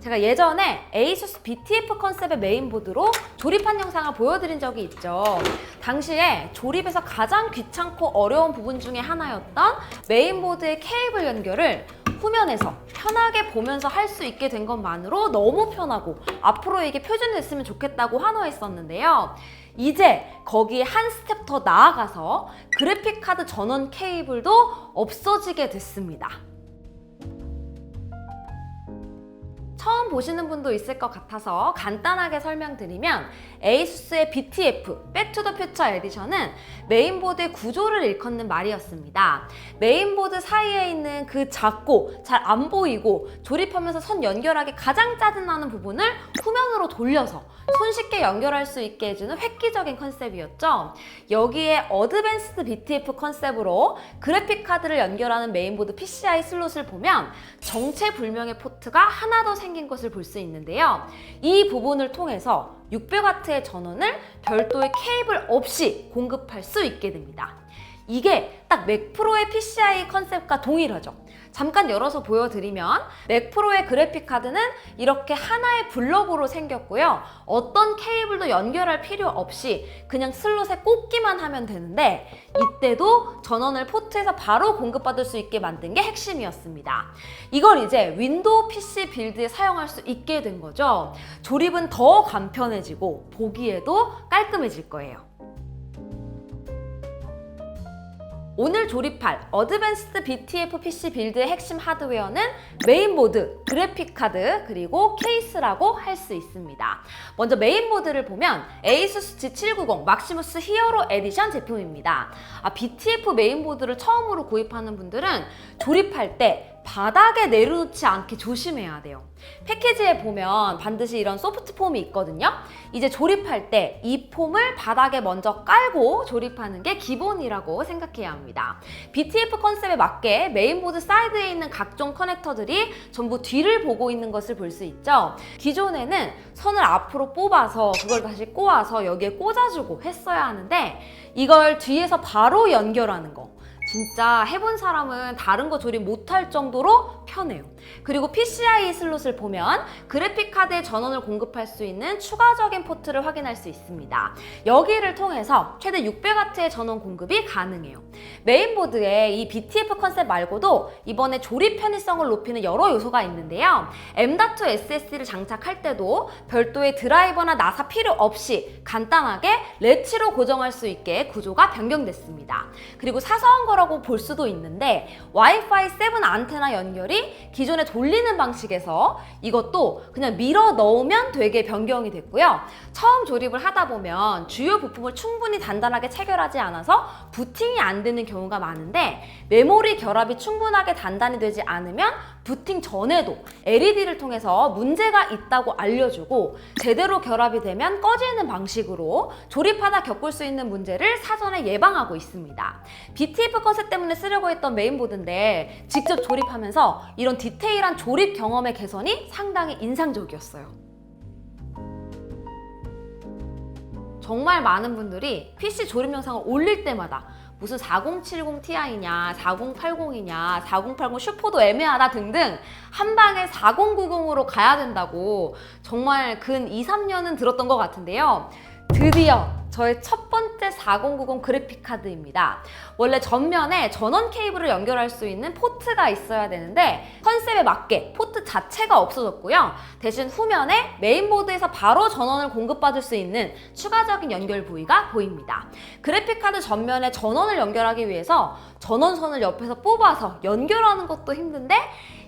제가 예전에 ASUS BTF 컨셉의 메인보드로 조립한 영상을 보여드린 적이 있죠. 당시에 조립에서 가장 귀찮고 어려운 부분 중에 하나였던 메인보드의 케이블 연결을 후면에서 편하게 보면서 할 수 있게 된 것만으로 너무 편하고 앞으로 이게 표준이 됐으면 좋겠다고 환호했었는데요. 이제 거기에 한 스텝 더 나아가서 그래픽카드 전원 케이블도 없어지게 됐습니다. 처음 보시는 분도 있을 것 같아서 간단하게 설명드리면 ASUS의 BTF, Back to the Future 에디션은 메인보드의 구조를 일컫는 말이었습니다. 메인보드 사이에 있는 그 작고 잘 안 보이고 조립하면서 선 연결하기 가장 짜증나는 부분을 후면으로 돌려서 손쉽게 연결할 수 있게 해주는 획기적인 컨셉이었죠. 여기에 어드밴스드 BTF 컨셉으로 그래픽카드를 연결하는 메인보드 PCI 슬롯을 보면 정체불명의 포트가 하나 더 생긴 것을 볼 수 있는데요. 이 부분을 통해서 600W의 전원을 별도의 케이블 없이 공급할 수 있게 됩니다. 이게 딱 맥 프로의 PCI 컨셉과 동일하죠. 잠깐 열어서 보여드리면 맥 프로의 그래픽카드는 이렇게 하나의 블럭으로 생겼고요. 어떤 케이블도 연결할 필요 없이 그냥 슬롯에 꽂기만 하면 되는데 이때도 전원을 포트에서 바로 공급받을 수 있게 만든 게 핵심이었습니다. 이걸 이제 윈도우 PC 빌드에 사용할 수 있게 된 거죠. 조립은 더 간편해지고 보기에도 깔끔해질 거예요. 오늘 조립할 어드밴스드 BTF PC 빌드의 핵심 하드웨어는 메인보드, 그래픽카드, 그리고 케이스라고 할 수 있습니다. 먼저 메인보드를 보면 ASUS G790 막시무스 히어로 에디션 제품입니다. BTF 메인보드를 처음으로 구입하는 분들은 조립할 때 바닥에 내려놓지 않게 조심해야 돼요. 패키지에 보면 반드시 이런 소프트 폼이 있거든요. 이제 조립할 때 이 폼을 바닥에 먼저 깔고 조립하는 게 기본이라고 생각해야 합니다. BTF 컨셉에 맞게 메인보드 사이드에 있는 각종 커넥터들이 전부 뒤를 보고 있는 것을 볼 수 있죠. 기존에는 선을 앞으로 뽑아서 그걸 다시 꼬아서 여기에 꽂아주고 했어야 하는데 이걸 뒤에서 바로 연결하는 거 진짜 해본 사람은 다른 거 조립 못할 정도로 편해요. 그리고 PCI 슬롯을 보면 그래픽카드에 전원을 공급할 수 있는 추가적인 포트를 확인할 수 있습니다. 여기를 통해서 최대 600W의 전원 공급이 가능해요. 메인보드에 이 BTF 컨셉 말고도 이번에 조립 편의성을 높이는 여러 요소가 있는데요. M.2 SSD를 장착할 때도 별도의 드라이버나 나사 필요 없이 간단하게 레치로 고정할 수 있게 구조가 변경됐습니다. 그리고 사소한 거라고 볼 수도 있는데 와이파이 7 안테나 연결이 기존에 돌리는 방식에서 이것도 그냥 밀어 넣으면 되게 변경이 됐고요. 처음 조립을 하다 보면 주요 부품을 충분히 단단하게 체결하지 않아서 부팅이 안 되는 경우가 많은데 메모리 결합이 충분하게 단단히 되지 않으면 부팅 전에도 LED를 통해서 문제가 있다고 알려주고 제대로 결합이 되면 꺼지는 방식으로 조립하다 겪을 수 있는 문제를 사전에 예방하고 있습니다. BTF 컨셉 때문에 쓰려고 했던 메인보드인데 직접 조립하면서 이런 디테일한 조립 경험의 개선이 상당히 인상적이었어요. 정말 많은 분들이 PC 조립 영상을 올릴 때마다 무슨 4070 Ti냐, 4080이냐, 4080 슈퍼도 애매하다 등등 한 방에 4090으로 가야 된다고 정말 근 2, 3년은 들었던 것 같은데요. 드디어 저의 첫 번째 4090 그래픽카드입니다. 원래 전면에 전원 케이블을 연결할 수 있는 포트가 있어야 되는데 컨셉에 맞게 포트 자체가 없어졌고요. 대신 후면에 메인보드에서 바로 전원을 공급받을 수 있는 추가적인 연결 부위가 보입니다. 그래픽카드 전면에 전원을 연결하기 위해서 전원선을 옆에서 뽑아서 연결하는 것도 힘든데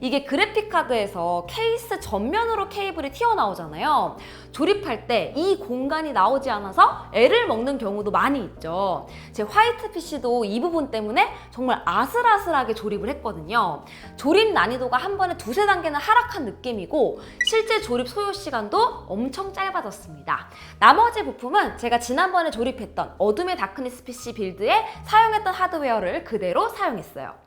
이게 그래픽카드에서 케이스 전면으로 케이블이 튀어나오잖아요. 조립할 때 이 공간이 나오지 않아서 애를 먹는 경우도 많이 있죠. 제 화이트 PC도 이 부분 때문에 정말 아슬아슬하게 조립을 했거든요. 조립 난이도가 한 번에 두세 단계는 하락한 느낌이고 실제 조립 소요 시간도 엄청 짧아졌습니다. 나머지 부품은 제가 지난번에 조립했던 어둠의 다크니스 PC 빌드에 사용했던 하드웨어를 그대로 사용했어요.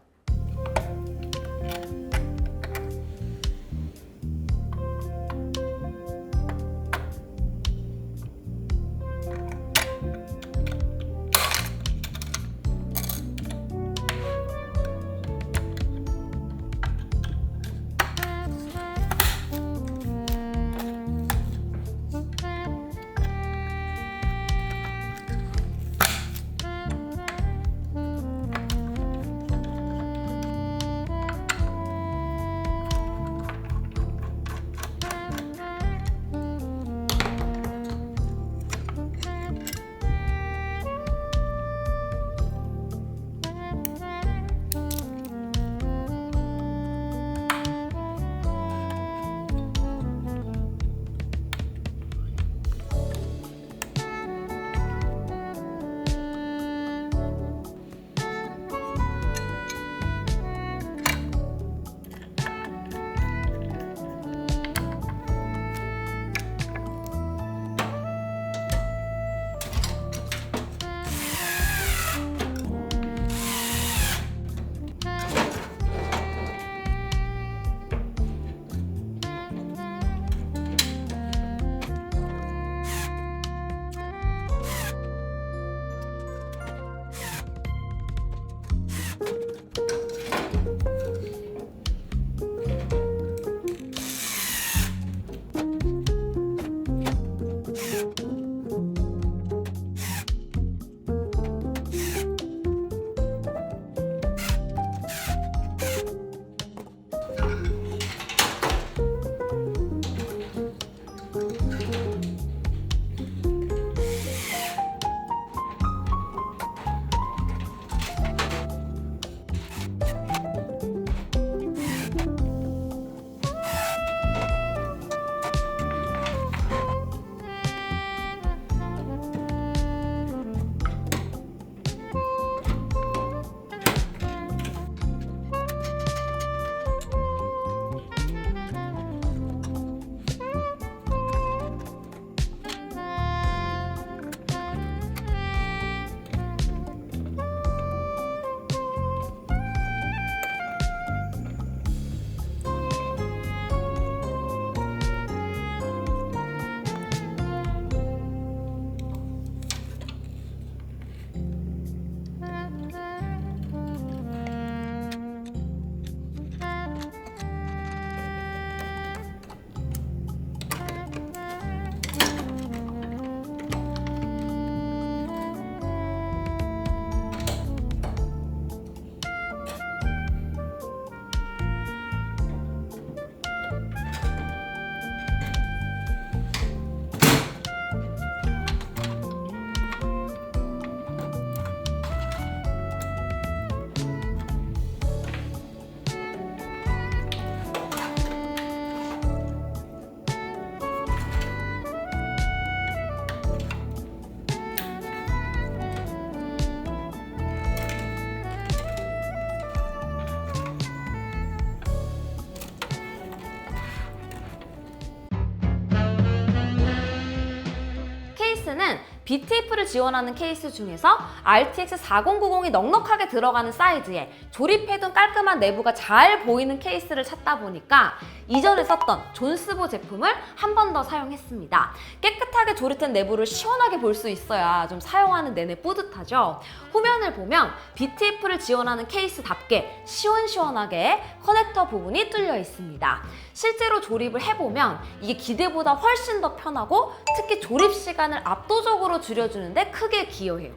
BTF를 지원하는 케이스 중에서 RTX 4090이 넉넉하게 들어가는 사이즈에 조립해둔 깔끔한 내부가 잘 보이는 케이스를 찾다 보니까 이전에 썼던 존스보 제품을 한 번 더 사용했습니다. 깨끗하게 조립된 내부를 시원하게 볼 수 있어야 좀 사용하는 내내 뿌듯하죠. 후면을 보면 BTF를 지원하는 케이스답게 시원시원하게 커넥터 부분이 뚫려 있습니다. 실제로 조립을 해보면 이게 기대보다 훨씬 더 편하고 특히 조립 시간을 압도적으로 줄여주는데 크게 기여해요.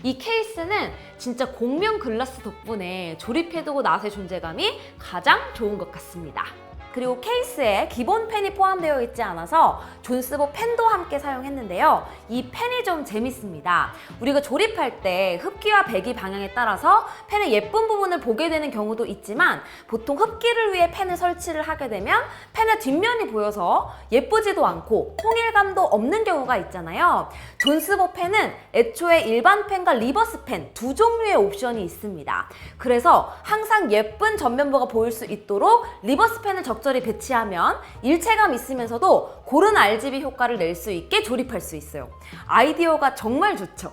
이 케이스는 진짜 공명 글라스 덕분에 조립해두고 나서의 존재감이 가장 좋은 것 같습니다. 그리고 케이스에 기본 펜이 포함되어 있지 않아서 존스보 펜도 함께 사용했는데요. 이 펜이 좀 재밌습니다. 우리가 조립할 때 흡기와 배기 방향에 따라서 펜의 예쁜 부분을 보게 되는 경우도 있지만 보통 흡기를 위해 펜을 설치를 하게 되면 펜의 뒷면이 보여서 예쁘지도 않고 통일감도 없는 경우가 있잖아요. 존스보 펜은 애초에 일반 펜과 리버스 펜 두 종류의 옵션이 있습니다. 그래서 항상 예쁜 전면부가 보일 수 있도록 리버스 펜을 적절히 배치하면 일체감 있으면서도 고른 RGB 효과를 낼 수 있게 조립할 수 있어요. 아이디어가 정말 좋죠.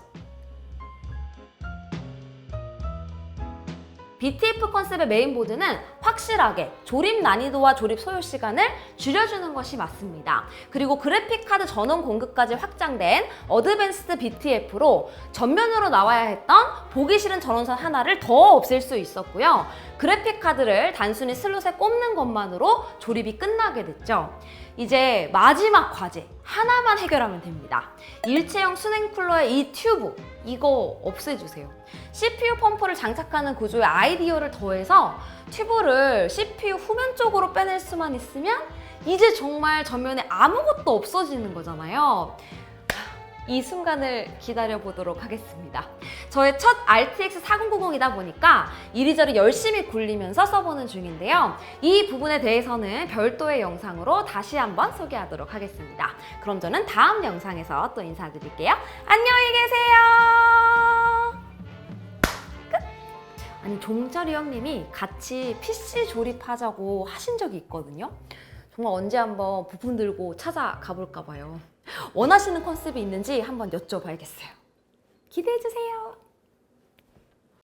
BTF 컨셉의 메인보드는 확실하게 조립 난이도와 조립 소요 시간을 줄여주는 것이 맞습니다. 그리고 그래픽카드 전원 공급까지 확장된 어드밴스드 BTF로 전면으로 나와야 했던 보기 싫은 전원선 하나를 더 없앨 수 있었고요. 그래픽카드를 단순히 슬롯에 꼽는 것만으로 조립이 끝나게 됐죠. 이제 마지막 과제 하나만 해결하면 됩니다. 일체형 수냉 쿨러의 이 튜브, 이거 없애주세요. CPU 펌프를 장착하는 구조의 아이디어를 더해서 튜브를 CPU 후면 쪽으로 빼낼 수만 있으면 이제 정말 전면에 아무것도 없어지는 거잖아요. 이 순간을 기다려보도록 하겠습니다. 저의 첫 RTX 4090이다 보니까 이리저리 열심히 굴리면서 써보는 중인데요. 이 부분에 대해서는 별도의 영상으로 다시 한번 소개하도록 하겠습니다. 그럼 저는 다음 영상에서 또 인사드릴게요. 안녕히 계세요. 끝! 아니, 종철이 형님이 같이 PC 조립하자고 하신 적이 있거든요. 정말 언제 한번 부품 들고 찾아가 볼까 봐요. 원하시는 컨셉이 있는지 한번 여쭤봐야겠어요. 기대해주세요.